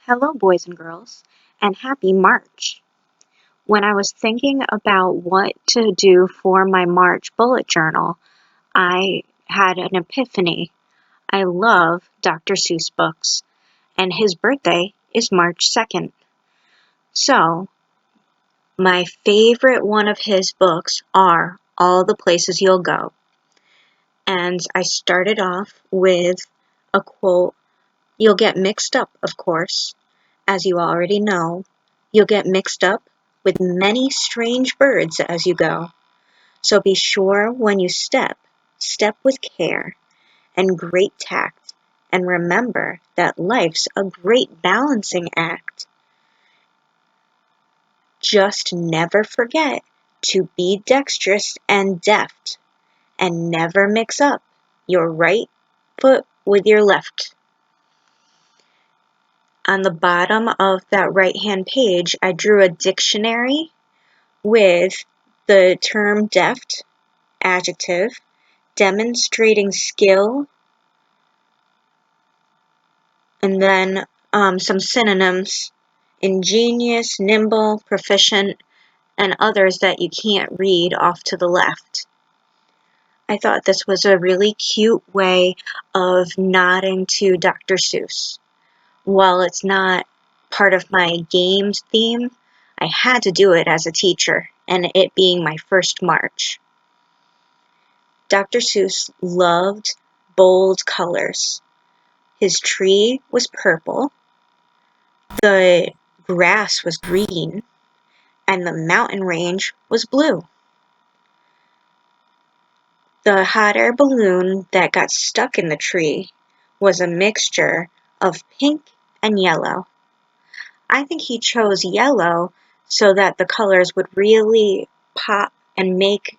Hello, boys and girls, and happy March. When I was thinking about what to do for my March bullet journal, I had an epiphany. I love Dr. Seuss books, and his birthday is March 2nd. So, my favorite one of his books are All the Places You'll Go. And I started off with a quote. You'll get mixed up, of course, as you already know. You'll get mixed up with many strange birds as you go. So be sure when you step with care and great tact, and remember that life's a great balancing act. Just never forget to be dexterous and deft, and never mix up your right foot with your left. On the bottom of that right-hand page, I drew a dictionary with the term deft, adjective, demonstrating skill, and then some synonyms, ingenious, nimble, proficient, and others that you can't read off to the left. I thought this was a really cute way of nodding to Dr. Seuss. While it's not part of my games theme, I had to do it as a teacher, and it being my first March. Dr. Seuss loved bold colors. His tree was purple, the grass was green, and the mountain range was blue. The hot air balloon that got stuck in the tree was a mixture of pink and yellow. I think he chose yellow so that the colors would really pop and make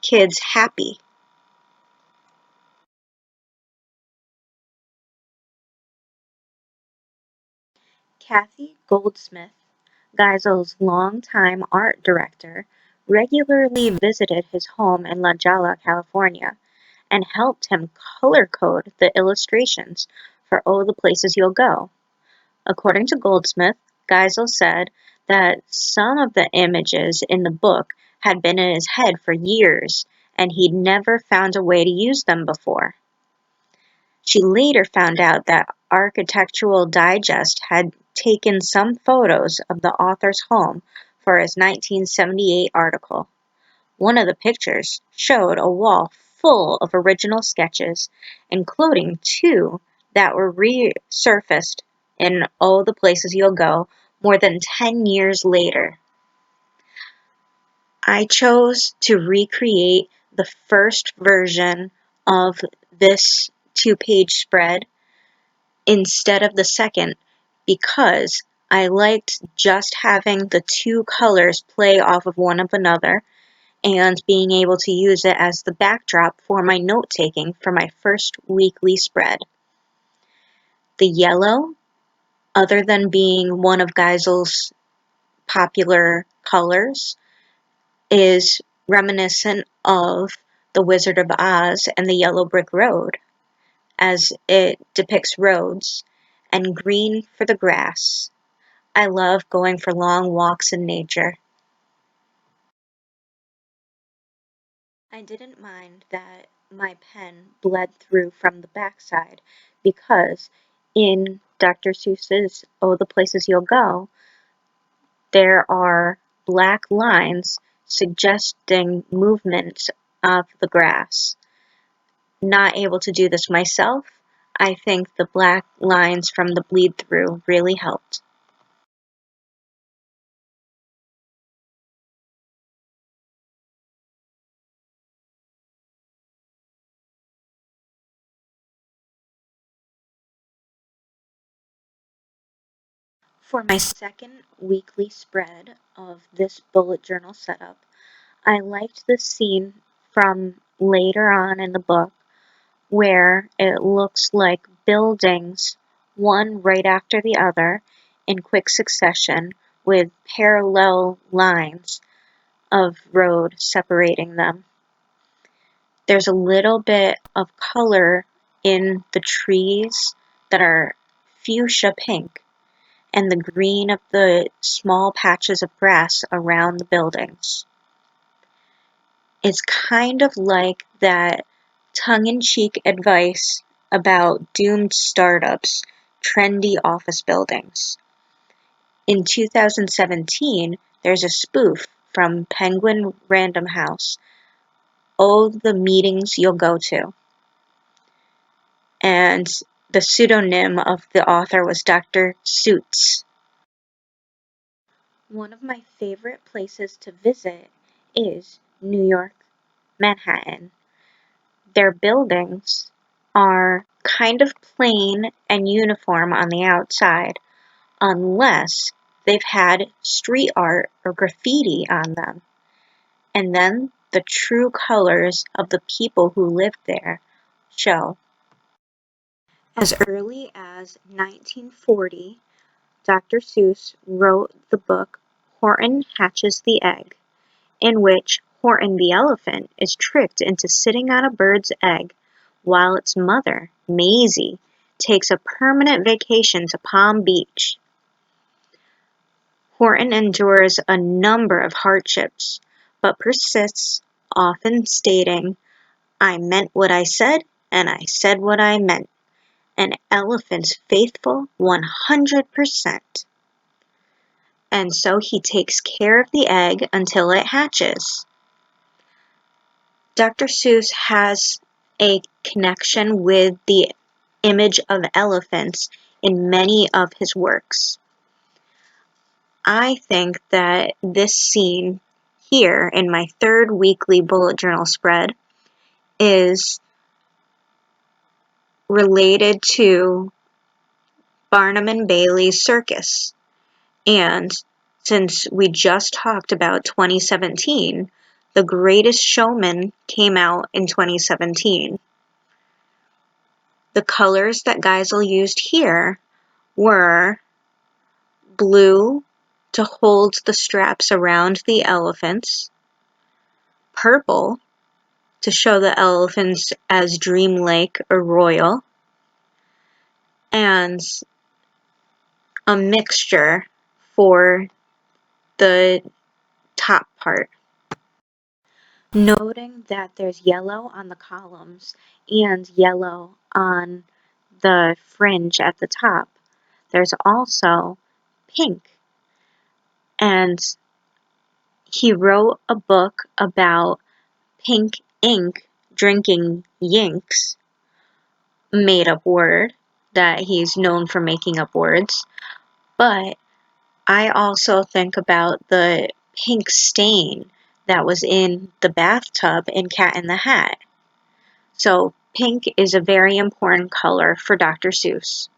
kids happy. Kathy Goldsmith, Geisel's longtime art director, regularly visited his home in La Jolla, California, and helped him color code the illustrations for Oh, the Places You'll Go. According to Goldsmith, Geisel said that some of the images in the book had been in his head for years, and he'd never found a way to use them before. She later found out that Architectural Digest had taken some photos of the author's home for his 1978 article. One of the pictures showed a wall full of original sketches, including two that were resurfaced in Oh, the Places You'll Go more than 10 years later. I chose to recreate the first version of this two-page spread instead of the second because I liked just having the two colors play off of one of another and being able to use it as the backdrop for my note-taking for my first weekly spread. The yellow, other than being one of Geisel's popular colors, is reminiscent of The Wizard of Oz and the Yellow Brick Road, as it depicts roads, and green for the grass. I love going for long walks in nature. I didn't mind that my pen bled through from the backside because in Dr. Seuss's Oh, the Places You'll Go, there are black lines suggesting movements of the grass. Not able to do this myself, I think the black lines from the bleed through really helped. For my second weekly spread of this bullet journal setup, I liked the scene from later on in the book where it looks like buildings, one right after the other, in quick succession with parallel lines of road separating them. There's a little bit of color in the trees that are fuchsia pink, and the green of the small patches of grass around the buildings. It's kind of like that tongue-in-cheek advice about doomed startups, trendy office buildings. In 2017, there's a spoof from Penguin Random House, "Oh, the Meetings You'll Go To." And the pseudonym of the author was Dr. Seuss. One of my favorite places to visit is New York, Manhattan. Their buildings are kind of plain and uniform on the outside, unless they've had street art or graffiti on them. And then the true colors of the people who lived there show. As early as 1940, Dr. Seuss wrote the book Horton Hatches the Egg, in which Horton the elephant is tricked into sitting on a bird's egg while its mother, Maisie, takes a permanent vacation to Palm Beach. Horton endures a number of hardships, but persists, often stating, "I meant what I said, and I said what I meant. An elephant's faithful 100%. And so he takes care of the egg until it hatches." Dr. Seuss has a connection with the image of elephants in many of his works. I think that this scene here in my third weekly bullet journal spread is related to Barnum and Bailey's circus. And since we just talked about 2017, The Greatest Showman came out in 2017. The colors that Geissel used here were blue to hold the straps around the elephants, purple to show the elephants as dreamlike or royal, and a mixture for the top part. Noting that there's yellow on the columns and yellow on the fringe at the top, there's also pink. And he wrote a book about pink ink drinking yinks, made up word that he's known for making up words. But I also think about the pink stain that was in the bathtub in Cat in the Hat. So pink is a very important color for Dr. Seuss.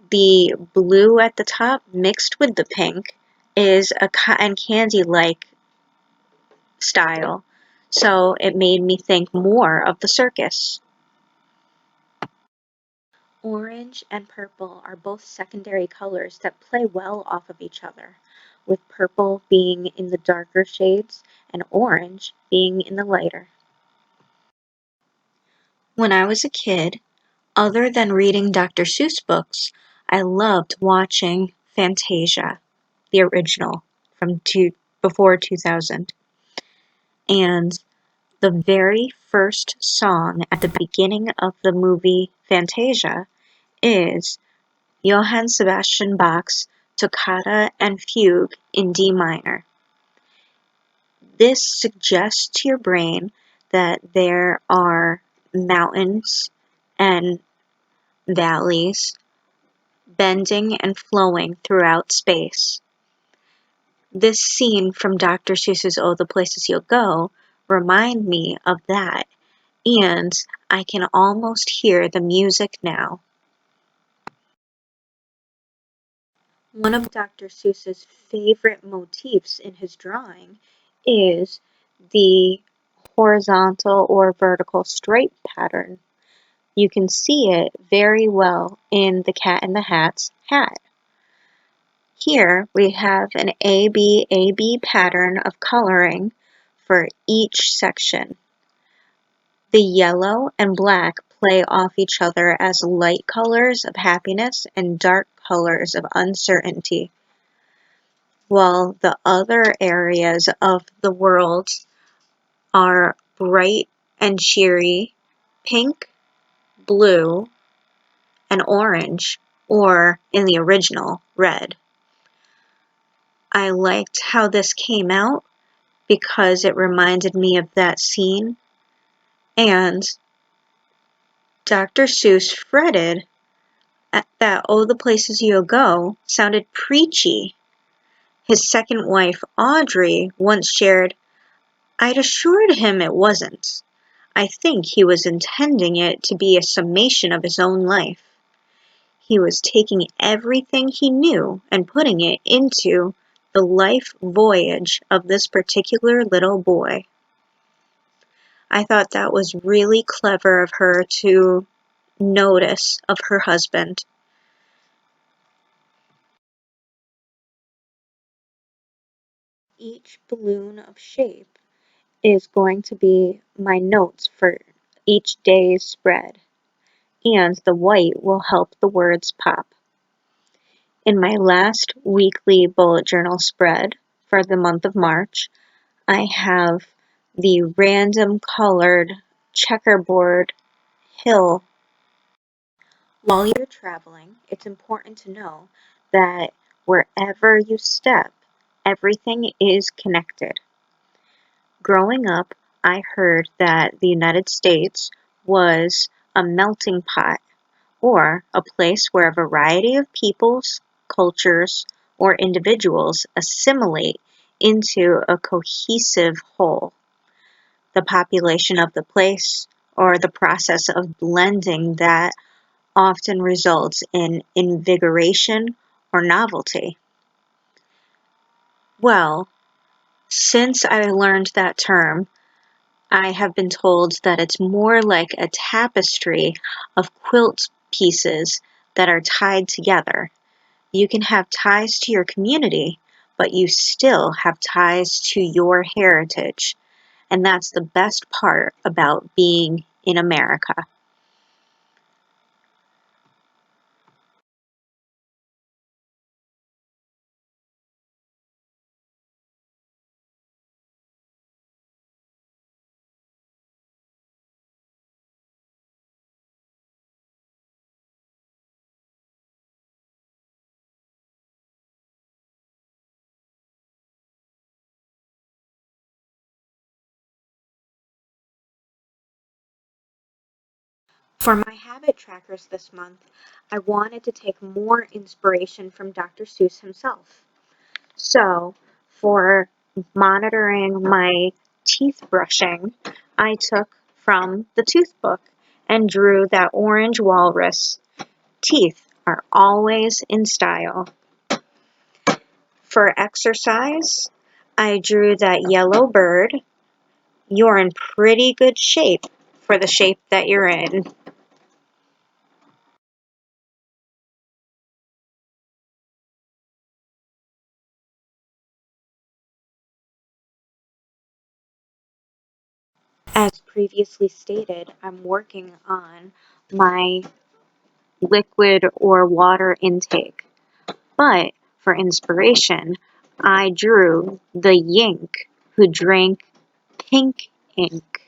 The blue at the top mixed with the pink is a cotton candy-like style, so it made me think more of the circus. Orange and purple are both secondary colors that play well off of each other, with purple being in the darker shades and orange being in the lighter. When I was a kid, other than reading Dr. Seuss books, I loved watching Fantasia, the original from before 2000. And the very first song at the beginning of the movie Fantasia is Johann Sebastian Bach's Toccata and Fugue in D minor. This suggests to your brain that there are mountains and valleys bending and flowing throughout space. This scene from Dr. Seuss's Oh, the Places You'll Go remind me of that, and I can almost hear the music now. One of Dr. Seuss's favorite motifs in his drawing is the horizontal or vertical stripe pattern. You can see it very well in the Cat in the Hat's hat. Here we have an AB pattern of coloring for each section. The yellow and black play off each other as light colors of happiness and dark colors of uncertainty, while the other areas of the world are bright and cheery, pink, blue, and orange, or in the original, red. I liked how this came out because it reminded me of that scene, and Dr. Seuss fretted that "Oh, the Places You'll Go" sounded preachy. His second wife, Audrey, once shared, "I'd assured him it wasn't. I think he was intending it to be a summation of his own life. He was taking everything he knew and putting it into the life voyage of this particular little boy." I thought that was really clever of her to notice of her husband. Each balloon of shape is going to be my notes for each day's spread, and the white will help the words pop. In my last weekly bullet journal spread for the month of March, I have the random colored checkerboard hill. While you're traveling, it's important to know that wherever you step, everything is connected. Growing up, I heard that the United States was a melting pot, or a place where a variety of peoples, cultures, or individuals assimilate into a cohesive whole. The population of the place, or the process of blending that often results in invigoration or novelty. Well, since I learned that term, I have been told that it's more like a tapestry of quilt pieces that are tied together. You can have ties to your community, but you still have ties to your heritage. And that's the best part about being in America. For my habit trackers this month, I wanted to take more inspiration from Dr. Seuss himself. So, for monitoring my teeth brushing, I took from the tooth book and drew that orange walrus. Teeth are always in style. For exercise, I drew that yellow bird. You're in pretty good shape for the shape that you're in. As previously stated, I'm working on my liquid or water intake. But for inspiration, I drew the Yink who drank pink ink.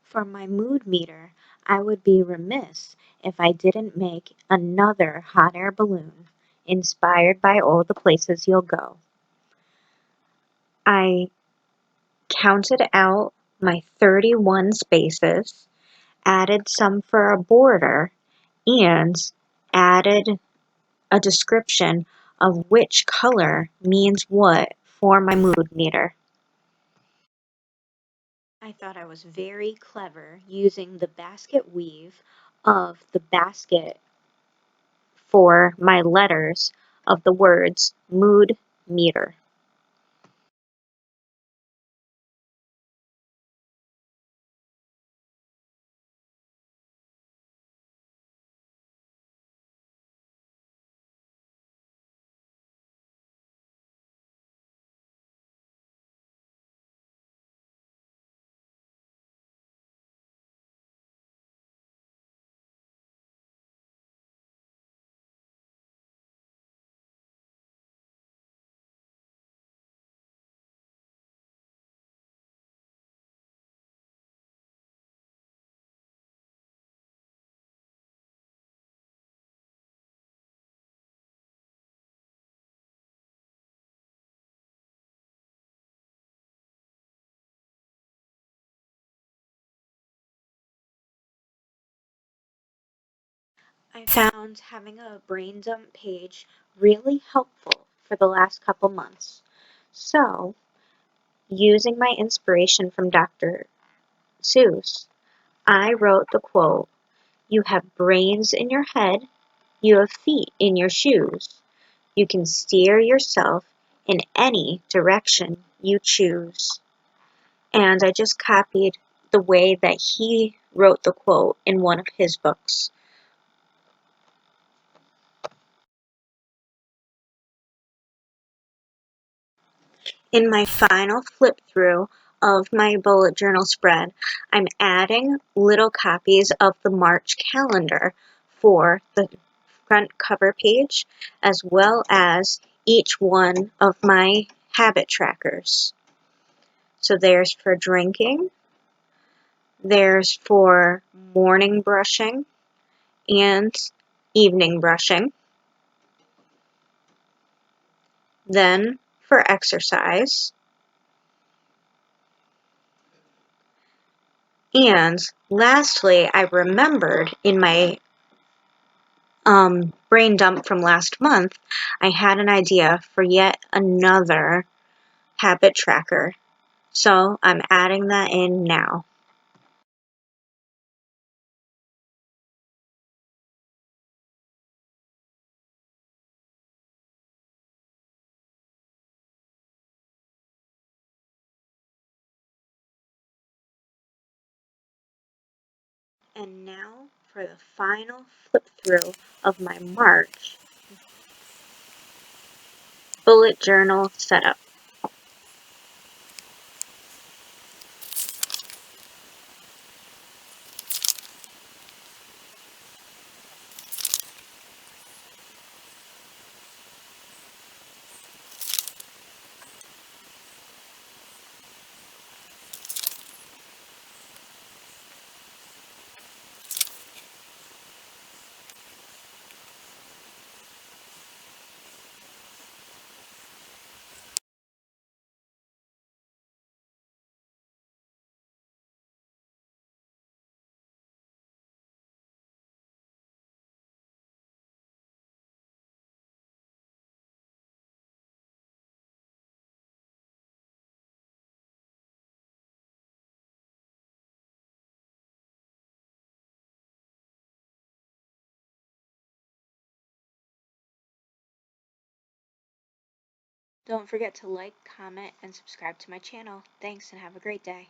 For my mood meter, I would be remiss if I didn't make another hot air balloon inspired by all the places you'll go. I counted out my 31 spaces, added some for a border, and added a description of which color means what for my mood meter. I thought I was very clever using the basket weave of the basket for my letters of the words mood meter. I found having a brain dump page really helpful for the last couple months. So, using my inspiration from Dr. Seuss, I wrote the quote, "You have brains in your head, you have feet in your shoes. You can steer yourself in any direction you choose." And I just copied the way that he wrote the quote in one of his books. In my final flip through of my bullet journal spread, I'm adding little copies of the March calendar for the front cover page, as well as each one of my habit trackers. So there's for drinking, there's for morning brushing and evening brushing, then for exercise, and lastly, I remembered in my brain dump from last month, I had an idea for yet another habit tracker. So I'm adding that in now. And now for the final flip through of my March bullet journal setup. Don't forget to like, comment, and subscribe to my channel. Thanks and have a great day.